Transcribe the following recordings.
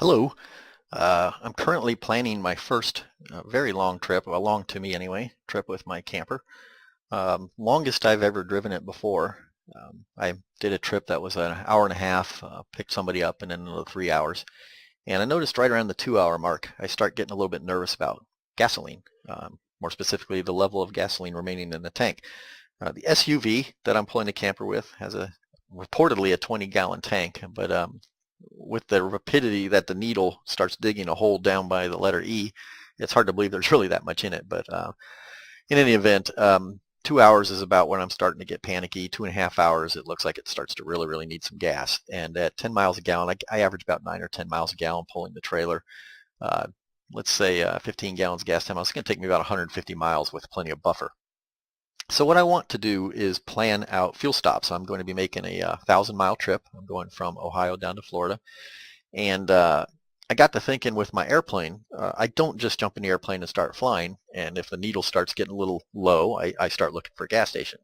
Hello. I'm currently planning my first very long trip, well, long to me anyway, trip with my camper. Longest I've ever driven it before. I did a trip that was an hour and a half, picked somebody up, and then another 3 hours. And I noticed right around the 2 hour mark, I start getting a little bit nervous about gasoline, more specifically the level of gasoline remaining in the tank. The SUV that I'm pulling the camper with has reportedly a 20-gallon tank, but with the rapidity that the needle starts digging a hole down by the letter E, it's hard to believe there's really that much in it. But in any event, 2 hours is about when I'm starting to get panicky. 2.5 hours, it looks like it starts to really, really need some gas. And at 10 miles a gallon, I average about 9 or 10 miles a gallon pulling the trailer. Uh, let's say 15 gallons of gas, 10 miles. It's going to take me about 150 miles with plenty of buffer. So what I want to do is plan out fuel stops. I'm going to be making a 1,000-mile trip. I'm going from Ohio down to Florida. And I got to thinking with my airplane, I don't just jump in the airplane and start flying. And if the needle starts getting a little low, I start looking for a gas station.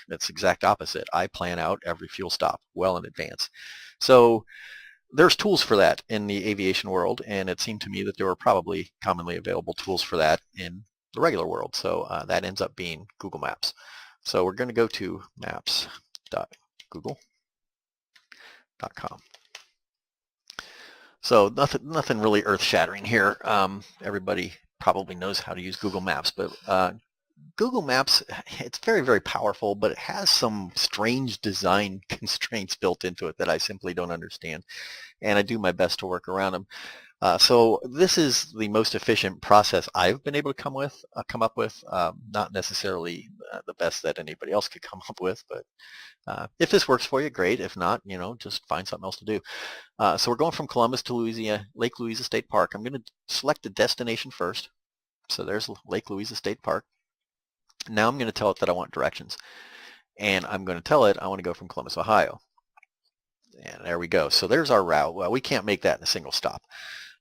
It's the exact opposite. I plan out every fuel stop well in advance. So there's tools for that in the aviation world, and it seemed to me that there were probably commonly available tools for that in the regular world. So that ends up being Google Maps. So we're going to go to maps.google.com. So nothing really earth-shattering here. Everybody probably knows how to use Google Maps, but Google Maps, it's very, very powerful, but it has some strange design constraints built into it that I simply don't understand, and I do my best to work around them. So this is the most efficient process I've been able to come up with. Not necessarily the best that anybody else could come up with, but if this works for you, great. If not, just find something else to do. So we're going from Columbus to Louisiana, Lake Louisa State Park. I'm going to select the destination first. So there's Lake Louisa State Park. Now I'm going to tell it that I want directions. And I'm going to tell it I want to go from Columbus, Ohio. And there we go. So there's our route. Well, we can't make that in a single stop.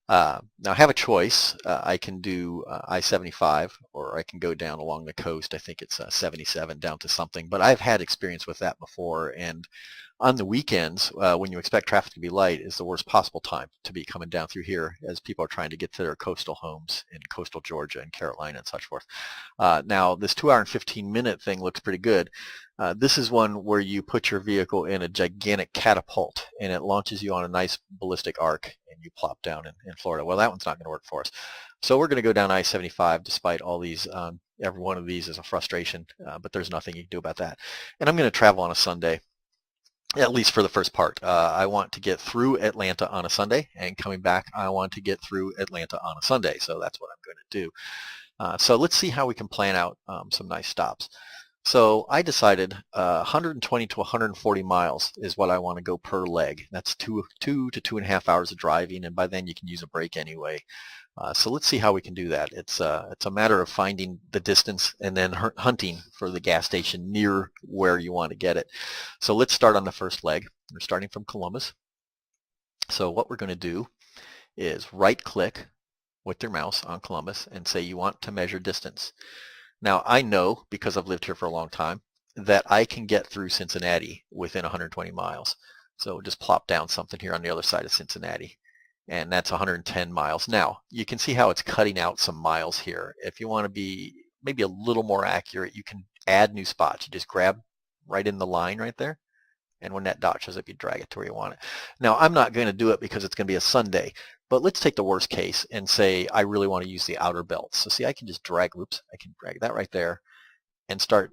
Now I have a choice. I can do I-75, or I can go down along the coast. I think it's 77 down to something, but I've had experience with that before. And on the weekends, when you expect traffic to be light, is the worst possible time to be coming down through here as people are trying to get to their coastal homes in coastal Georgia and Carolina and such forth. Now this 2 hour and 15-minute thing looks pretty good. This is one where you put your vehicle in a gigantic catapult and it launches you on a nice ballistic arc and you plop down in Florida. Well, that one's not going to work for us. So we're going to go down I-75 despite all these. Every one of these is a frustration, but there's nothing you can do about that. And I'm going to travel on a Sunday, at least for the first part. I want to get through Atlanta on a Sunday, and coming back, I want to get through Atlanta on a Sunday. So that's what I'm going to do. So let's see how we can plan out some nice stops. So I decided 120 to 140 miles is what I want to go per leg. That's two to 2.5 hours of driving, and by then you can use a break anyway. So let's see how we can do that. It's a matter of finding the distance and then hunting for the gas station near where you want to get it. So let's start on the first leg. We're starting from Columbus. So what we're going to do is right-click with your mouse on Columbus and say you want to measure distance. Now I know, because I've lived here for a long time, that I can get through Cincinnati within 120 miles. So just plop down something here on the other side of Cincinnati, and that's 110 miles. Now you can see how it's cutting out some miles here. If you want to be maybe a little more accurate, you can add new spots. You just grab right in the line right there, and when that dot shows up, you drag it to where you want it. Now I'm not going to do it because it's going to be a Sunday. But let's take the worst case and say I really want to use the outer belts. So see, I can just drag, I can drag that right there and start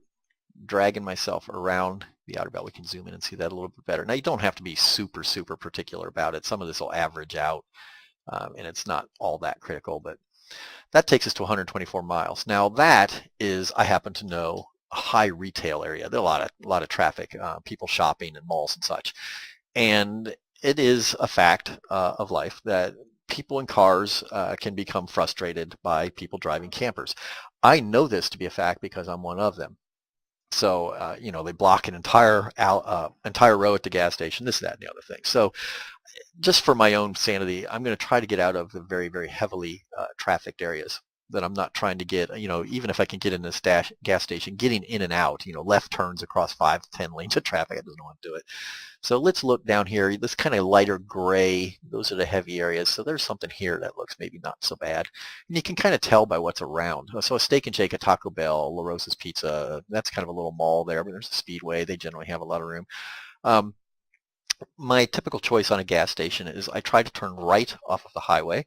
dragging myself around the outer belt. We can zoom in and see that a little bit better. Now you don't have to be super, super particular about it. Some of this will average out and it's not all that critical, but that takes us to 124 miles. Now that is, I happen to know, a high retail area. There's a lot of traffic, people shopping in malls and such. And it is a fact of life that people in cars can become frustrated by people driving campers. I know this to be a fact because I'm one of them. So, they block an entire row at the gas station, this, that, and the other thing. So just for my own sanity, I'm going to try to get out of the very, very heavily trafficked areas. that I'm not trying to get, even if I can get in this gas station, getting in and out, left turns across 5 to 10 lanes of traffic, I don't want to do it. So let's look down here. This kind of lighter gray, those are the heavy areas. So there's something here that looks maybe not so bad. And you can kind of tell by what's around. So a Steak and Shake, a Taco Bell, La Rosa's Pizza, that's kind of a little mall there. But there's a Speedway. They generally have a lot of room. My typical choice on a gas station is I try to turn right off of the highway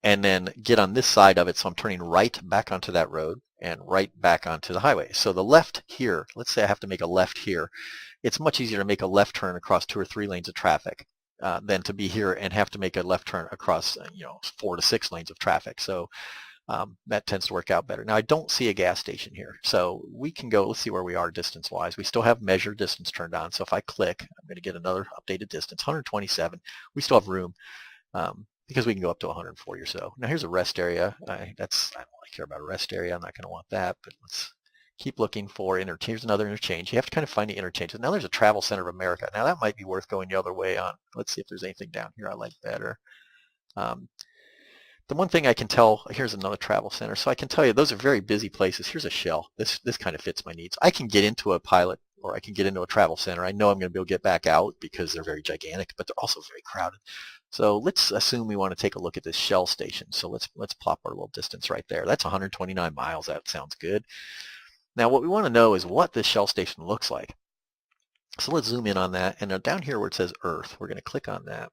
and then get on this side of it. So I'm turning right back onto that road and right back onto the highway. So the left here, let's say I have to make a left here. It's much easier to make a left turn across 2 or 3 lanes of traffic than to be here and have to make a left turn across 4 to 6 lanes of traffic. So that tends to work out better. Now I don't see a gas station here, so we can go, let's see where we are distance-wise. We still have measure distance turned on, so if I click, I'm going to get another updated distance, 127. We still have room because we can go up to 140 or so. Now here's a rest area. I don't really care about a rest area. I'm not going to want that, but let's keep looking for interchange. Here's another interchange. You have to kind of find the interchanges. Now there's a Travel Center of America. Now that might be worth going the other way on. Let's see if there's anything down here I like better. The one thing I can tell, here's another travel center, so I can tell you those are very busy places. Here's a Shell. This kind of fits my needs. I can get into a Pilot or I can get into a travel center. I know I'm going to be able to get back out because they're very gigantic, but they're also very crowded. So let's assume we want to take a look at this Shell station. So let's plop our little distance right there. That's 129 miles. That sounds good. Now what we want to know is what this Shell station looks like. So let's zoom in on that. And now down here where it says Earth, we're going to click on that.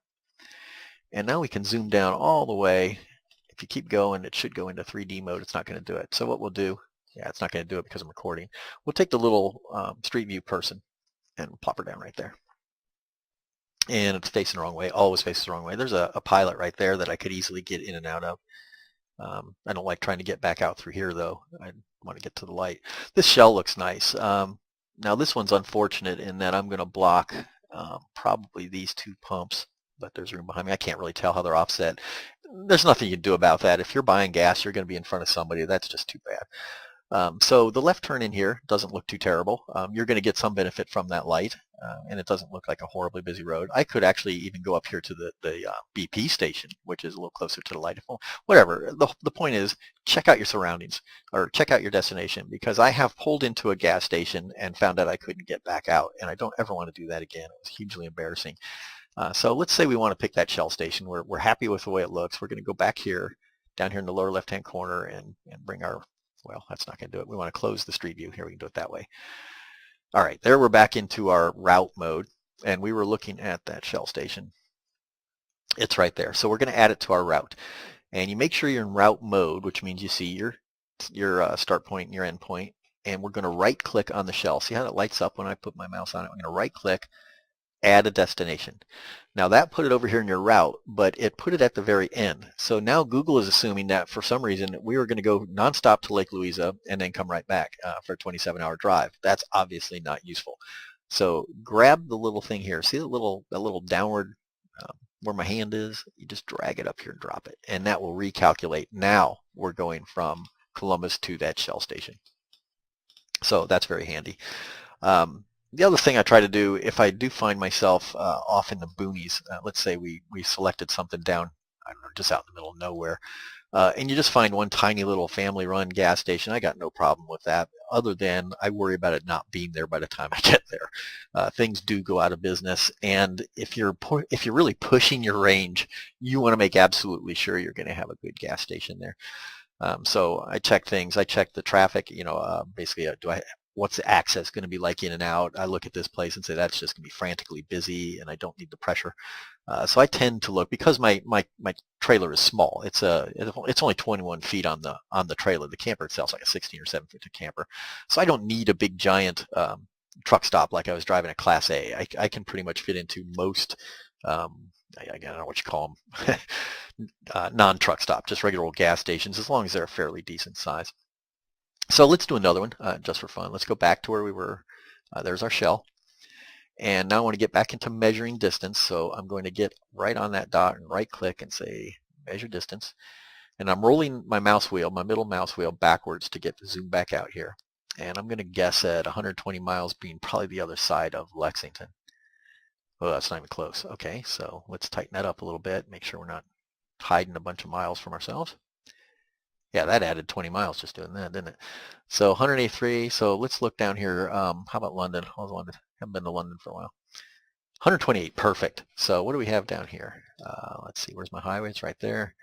And now we can zoom down all the way. If you keep going, it should go into 3D mode. It's not going to do it. So what we'll do, it's not going to do it because I'm recording. We'll take the little Street View person and plop her down right there. And it's facing the wrong way, always faces the wrong way. There's a Pilot right there that I could easily get in and out of. I don't like trying to get back out through here, though. I want to get to the light. This Shell looks nice. Now this one's unfortunate in that I'm going to block probably these 2 pumps, but there's room behind me. I can't really tell how they're offset. There's nothing you can do about that. If you're buying gas, you're going to be in front of somebody. That's just too bad. So the left turn in here doesn't look too terrible. You're going to get some benefit from that light, and it doesn't look like a horribly busy road. I could actually even go up here to the BP station, which is a little closer to the light. Whatever. The point is, check out your surroundings or check out your destination, because I have pulled into a gas station and found out I couldn't get back out, and I don't ever want to do that again. It was hugely embarrassing. So let's say we want to pick that Shell station. We're happy with the way it looks. We're going to go back here, down here in the lower left-hand corner, and bring our, well, that's not going to do it. We want to close the Street View. Here, we can do it that way. All right, there we're back into our route mode, and we were looking at that Shell station. It's right there. So we're going to add it to our route. And you make sure you're in route mode, which means you see your start point and your end point. And we're going to right-click on the Shell. See how it lights up when I put my mouse on it? I'm going to right-click, add a destination. Now that put it over here in your route, but it put it at the very end. So now Google is assuming that for some reason we were going to go nonstop to Lake Louisa and then come right back for a 27-hour drive. That's obviously not useful. So grab the little thing here. See the little downward where my hand is? You just drag it up here and drop it, and that will recalculate. Now we're going from Columbus to that Shell station. So that's very handy. The other thing I try to do, if I do find myself off in the boonies, let's say we selected something down, I don't know, just out in the middle of nowhere, and you just find one tiny little family-run gas station, I got no problem with that, other than I worry about it not being there by the time I get there. Things do go out of business, and if you're really pushing your range, you want to make absolutely sure you're going to have a good gas station there. So I check things. I check the traffic. Basically, what's the access going to be like in and out? I look at this place and say that's just going to be frantically busy, and I don't need the pressure. So I tend to look, because my trailer is small. It's only 21 feet on the trailer. The camper itself is like a 16 or 17 foot camper. So I don't need a big giant truck stop like I was driving a Class A. I can pretty much fit into most. I don't know what you call them. Non-truck stop, just regular old gas stations, as long as they're a fairly decent size. So let's do another one just for fun. Let's go back to where we were. There's our Shell. And now I want to get back into measuring distance. So I'm going to get right on that dot and right click and say measure distance. And I'm rolling my mouse wheel, my middle mouse wheel, backwards to get the zoom back out here. And I'm going to guess at 120 miles being probably the other side of Lexington. Oh, that's not even close. Okay, so let's tighten that up a little bit, make sure we're not hiding a bunch of miles from ourselves. Yeah, that added 20 miles just doing that, didn't it? So 183. So let's look down here. How about London? How's London? Haven't been to London for a while. 128, perfect. So what do we have down here? Let's see, where's my highway? It's right there.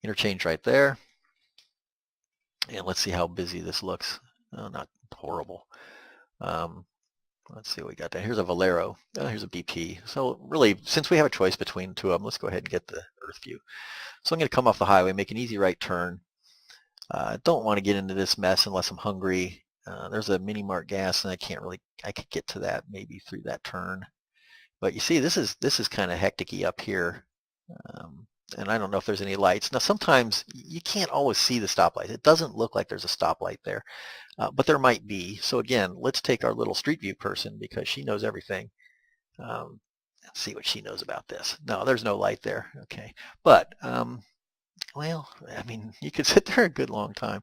Interchange right there. And let's see how busy this looks. Oh, not horrible. Um, let's see what we got down. Here's a Valero. Here's a BP. So really, since we have a choice between the two of them, let's go ahead and get the Earth view. So I'm going to come off the highway, make an easy right turn. Don't want to get into this mess unless I'm hungry. There's a mini mart gas, and I could get to that maybe through that turn. But you see, this is kind of hectic-y up here. And I don't know if there's any lights. Now, sometimes you can't always see the stoplight. It doesn't look like there's a stoplight there, but there might be. So again, let's take our little Street View person because she knows everything. Let's see what she knows about this. No, there's no light there. Okay, but well, I mean, you could sit there a good long time.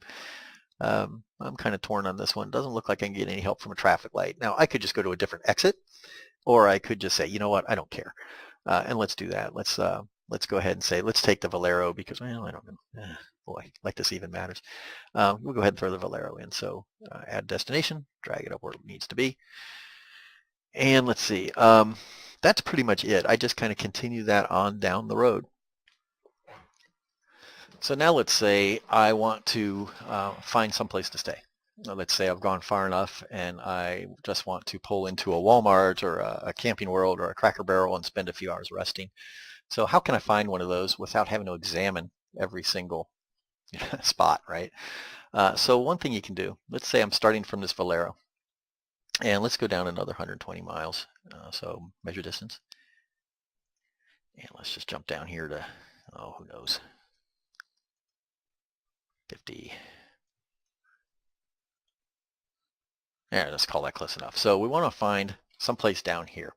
I'm kind of torn on this one. Doesn't look like I can get any help from a traffic light. Now, I could just go to a different exit, or I could just say, you know what, I don't care. And let's do that. Let's go ahead and say, let's take the Valero because, well, I don't know. Boy, like this even matters. We'll go ahead and throw the Valero in. So add destination, drag it up where it needs to be. And let's see. That's pretty much it. I just kind of continue that on down the road. So now let's say I want to find someplace to stay. Let's say I've gone far enough and I just want to pull into a Walmart or a Camping World or a Cracker Barrel and spend a few hours resting. So how can I find one of those without having to examine every single spot, right? So one thing you can do, let's say I'm starting from this Valero, and let's go down another 120 miles. So measure distance. And let's just jump down here to, oh, who knows, 50. Yeah, let's call that close enough. So we want to find someplace down here.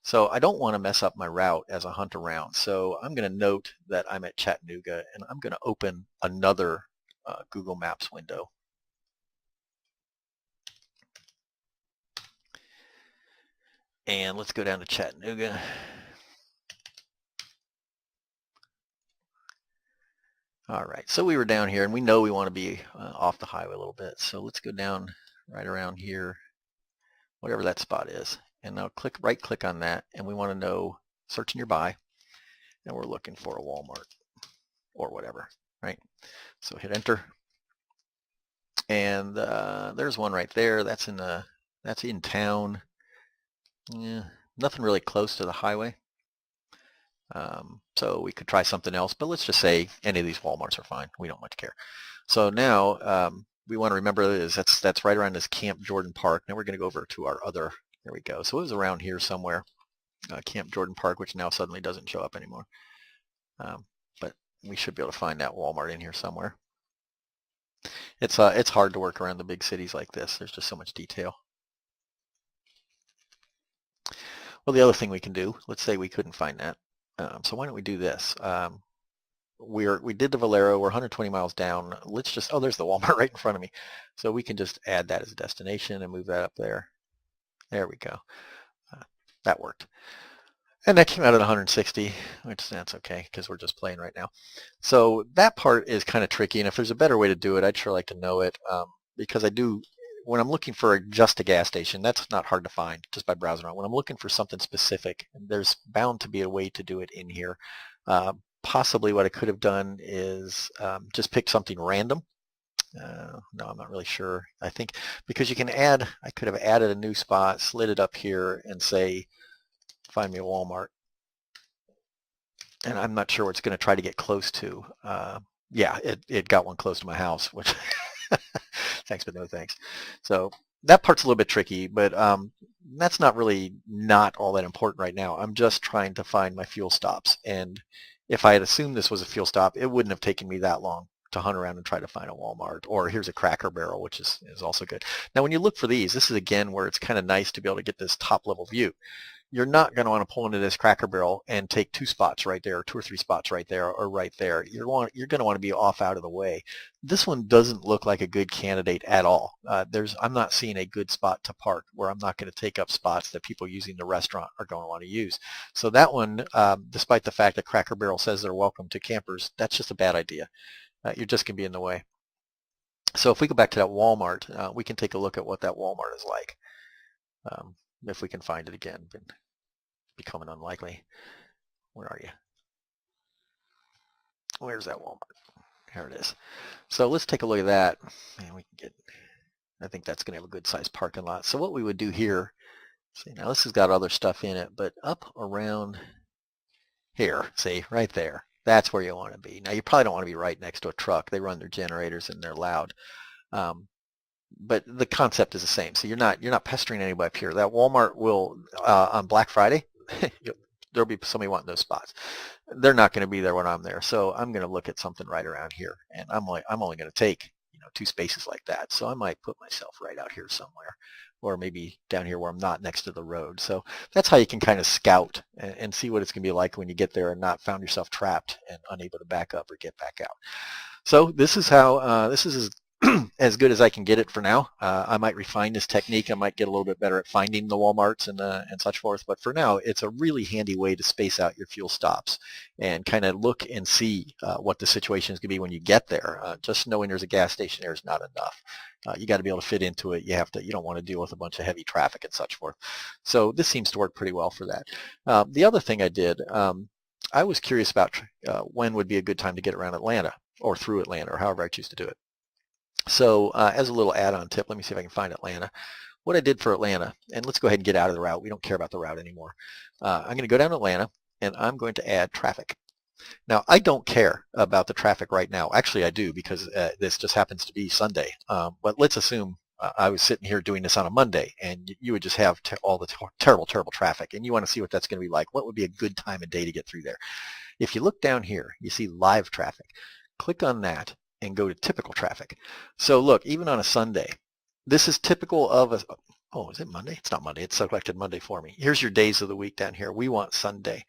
So I don't want to mess up my route as I hunt around. So I'm going to note that I'm at Chattanooga, and I'm going to open another Google Maps window. And let's go down to Chattanooga. All right, so we were down here, and we know we want to be off the highway a little bit. So let's go down right around here, whatever that spot is. And now right click on that, and we want to know search nearby, and we're looking for a Walmart or whatever, right? So hit enter, and there's one right there. That's in town. Yeah, nothing really close to the highway. So we could try something else, but let's just say any of these Walmarts are fine. We don't much care. So now we want to remember is that's right around this Camp Jordan Park. Now we're going to go over to our other. There we go. So it was around here somewhere, Camp Jordan Park, which now suddenly doesn't show up anymore. But we should be able to find that Walmart in here somewhere. It's hard to work around the big cities like this. There's just so much detail. Well, the other thing we can do, let's say we couldn't find that. So why don't we do this? We did the Valero. We're 120 miles down. Let's just, oh, there's the Walmart right in front of me. So we can just add that as a destination and move that up there. There we go. That worked. And that came out at 160, which that's okay because we're just playing right now. So that part is kind of tricky. And if there's a better way to do it, I'd sure like to know it because when I'm looking for just a gas station, that's not hard to find just by browsing around. When I'm looking for something specific, there's bound to be a way to do it in here. Possibly what I could have done is just pick something random. No, I'm not really sure. I think because you can add, I could have added a new spot, slid it up here and say, find me a Walmart. And I'm not sure what it's going to try to get close to. Yeah, it got one close to my house, which thanks, but no thanks. So that part's a little bit tricky, but that's not really not all that important right now. I'm just trying to find my fuel stops. And if I had assumed this was a fuel stop, it wouldn't have taken me that long to hunt around and try to find a Walmart. Or here's a Cracker Barrel, which is also good. Now, when you look for these, this is again where it's kind of nice to be able to get this top level view. You're not going to want to pull into this Cracker Barrel and take 2 spots right there, or 2 or 3 spots right there, or right there. You're going to want to be off out of the way. This one doesn't look like a good candidate at all. I'm not seeing a good spot to park where I'm not going to take up spots that people using the restaurant are going to want to use. So that one, despite the fact that Cracker Barrel says they're welcome to campers, that's just a bad idea. you're just going to be in the way. So if we go back to that Walmart, we can take a look at what that Walmart is like. If we can find it again, but becoming unlikely. Where are you? Where's that Walmart? Here it is. So let's take a look at that, and we can get. I think that's going to have a good sized parking lot. So what we would do here, see now this has got other stuff in it, but up around here, see right there, that's where you want to be. Now you probably don't want to be right next to a truck. They run their generators and they're loud. But the concept is the same. So you're not pestering anybody up here. That Walmart will on Black Friday, there'll be somebody wanting those spots. They're not going to be there when I'm there. So I'm going to look at something right around here, and I'm only going to take 2 spaces like that. So I might put myself right out here somewhere, or maybe down here where I'm not next to the road. So that's how you can kind of scout and see what it's going to be like when you get there and not found yourself trapped and unable to back up or get back out. So this is how this is as good as I can get it for now. I might refine this technique. I might get a little bit better at finding the Walmarts and such forth. But for now, it's a really handy way to space out your fuel stops and kind of look and see what the situation is going to be when you get there. Just knowing there's a gas station there is not enough. You got to be able to fit into it. You don't want to deal with a bunch of heavy traffic and such forth. So this seems to work pretty well for that. The other thing I did, I was curious about when would be a good time to get around Atlanta or through Atlanta, or however I choose to do it. So as a little add-on tip, let me see if I can find Atlanta. What I did for Atlanta, and let's go ahead and get out of the route. We don't care about the route anymore. I'm going to go down to Atlanta, and I'm going to add traffic. Now, I don't care about the traffic right now. Actually, I do, because this just happens to be Sunday. But let's assume I was sitting here doing this on a Monday, and you would just have all the terrible, terrible traffic, and you want to see what that's going to be like. What would be a good time of day to get through there? If you look down here, you see live traffic. Click on that and go to typical traffic. So look, even on a Sunday, this is typical of a, oh, is it Monday? It's not Monday. It's selected Monday for me. Here's your days of the week down here. We want Sunday.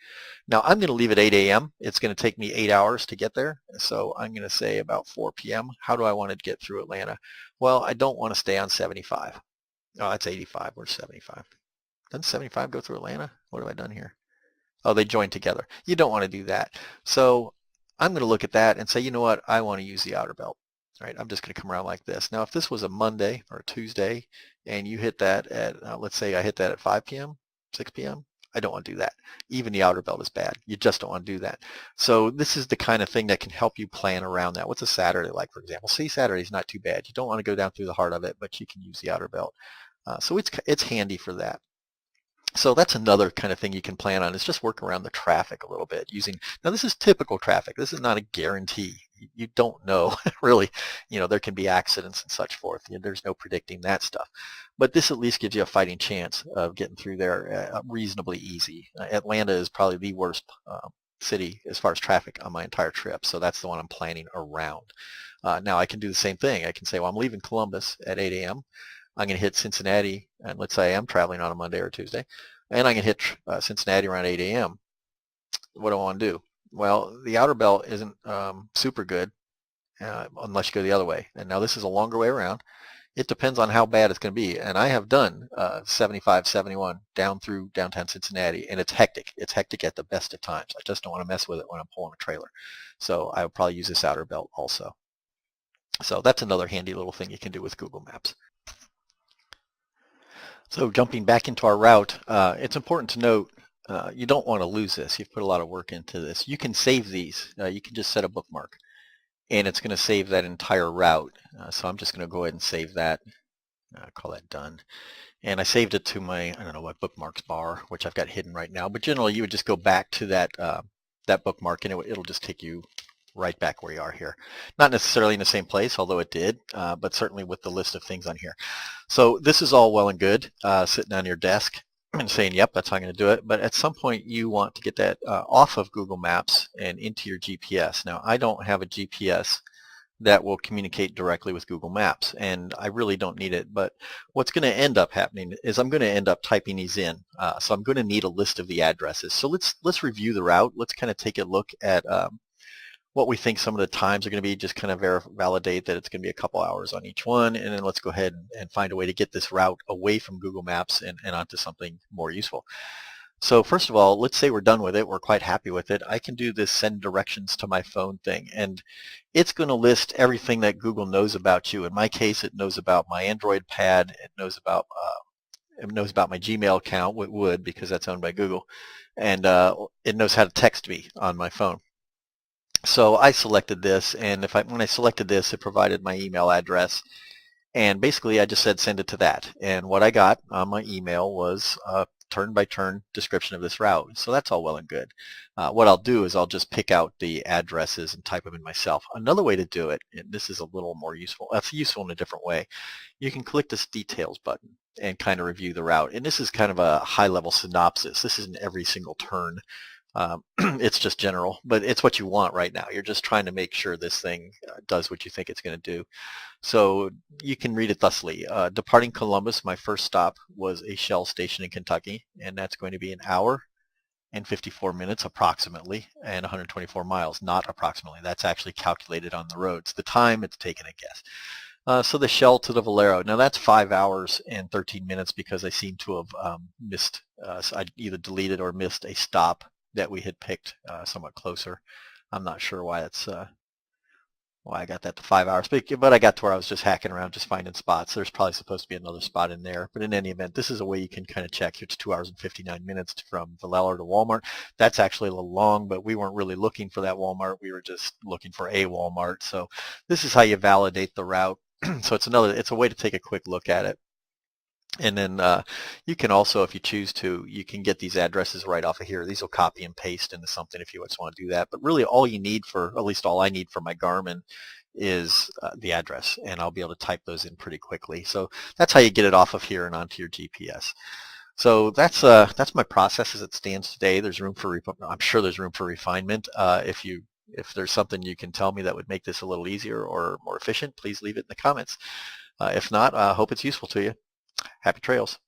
Now I'm going to leave at 8 a.m. It's going to take me 8 hours to get there. So I'm going to say about 4 p.m. How do I want to get through Atlanta? Well, I don't want to stay on 75. Oh, that's 85. Where's 75? Doesn't 75 go through Atlanta? What have I done here? Oh, they join together. You don't want to do that. So I'm going to look at that and say, you know what, I want to use the outer belt. All right, I'm just going to come around like this. Now, if this was a Monday or a Tuesday and you hit that at, let's say I hit that at 5 p.m., 6 p.m., I don't want to do that. Even the outer belt is bad. You just don't want to do that. So this is the kind of thing that can help you plan around that. What's a Saturday like, for example? See, Saturday's not too bad. You don't want to go down through the heart of it, but you can use the outer belt. So it's handy for that. So that's another kind of thing you can plan on, is just work around the traffic a little bit using, now this is typical traffic. This is not a guarantee. You don't know really, there can be accidents and such forth. There's no predicting that stuff. But this at least gives you a fighting chance of getting through there reasonably easy. Atlanta is probably the worst city as far as traffic on my entire trip. So that's the one I'm planning around. Now I can do the same thing. I can say, well, I'm leaving Columbus at 8 a.m. I'm going to hit Cincinnati, and let's say I'm traveling on a Monday or Tuesday, and I'm going to hit Cincinnati around 8 a.m. What do I want to do? Well, the outer belt isn't super good unless you go the other way. And now this is a longer way around. It depends on how bad it's going to be. And I have done 75, 71 down through downtown Cincinnati, and it's hectic. It's hectic at the best of times. I just don't want to mess with it when I'm pulling a trailer. So I would probably use this outer belt also. So that's another handy little thing you can do with Google Maps. So jumping back into our route, it's important to note you don't want to lose this. You've put a lot of work into this. You can save these. You can just set a bookmark, and it's going to save that entire route. So I'm just going to go ahead and save that. Call that done. And I saved it to my, I don't know what, bookmarks bar, which I've got hidden right now. But generally, you would just go back to that that bookmark, and it'll just take you right back where you are here. Not necessarily in the same place, although it did, but certainly with the list of things on here. So this is all well and good, sitting on your desk and saying, yep, that's how I'm going to do it. But at some point, you want to get that off of Google Maps and into your GPS. Now, I don't have a GPS that will communicate directly with Google Maps, and I really don't need it. But what's going to end up happening is I'm going to end up typing these in. So I'm going to need a list of the addresses. So let's review the route. Let's kind of take a look at what we think some of the times are going to be, just kind of validate that it's going to be a couple hours on each one, and then let's go ahead and find a way to get this route away from Google Maps and onto something more useful. So first of all, let's say we're done with it. We're quite happy with it. I can do this send directions to my phone thing, and it's going to list everything that Google knows about you. In my case, it knows about my Android pad. It knows about my Gmail account. It would because that's owned by Google, and it knows how to text me on my phone. So I selected this, and when I selected this, it provided my email address. And basically, I just said send it to that. And what I got on my email was a turn-by-turn description of this route. So that's all well and good. What I'll do is I'll just pick out the addresses and type them in myself. Another way to do it, and this is a little more useful, it's useful in a different way, you can click this details button and kind of review the route. And this is kind of a high-level synopsis. This isn't every single turn. It's just general, but it's what you want right now. You're just trying to make sure this thing does what you think it's going to do. So you can read it thusly. Departing Columbus, my first stop was a Shell station in Kentucky, and that's going to be an hour and 54 minutes approximately, and 124 miles, not approximately. That's actually calculated on the roads. The time, it's taken a guess. So the Shell to the Valero. Now that's 5 hours and 13 minutes because I seem to have missed, so I either deleted or missed a stop that we had picked somewhat closer. I'm not sure why I got that to 5 hours, but I got to where I was just hacking around, just finding spots. There's probably supposed to be another spot in there, but in any event, this is a way you can kind of check. It's 2 hours and 59 minutes from Valero to Walmart. That's actually a little long, but we weren't really looking for that Walmart. We were just looking for a Walmart. So this is how you validate the route. So it's a way to take a quick look at it. And then you can also, if you choose to, you can get these addresses right off of here. These will copy and paste into something if you just want to do that. But really all you need at least all I need for my Garmin is the address, and I'll be able to type those in pretty quickly. So that's how you get it off of here and onto your GPS. So that's my process as it stands today. I'm sure there's room for refinement. If there's something you can tell me that would make this a little easier or more efficient, please leave it in the comments. If not, I hope it's useful to you. Happy trails.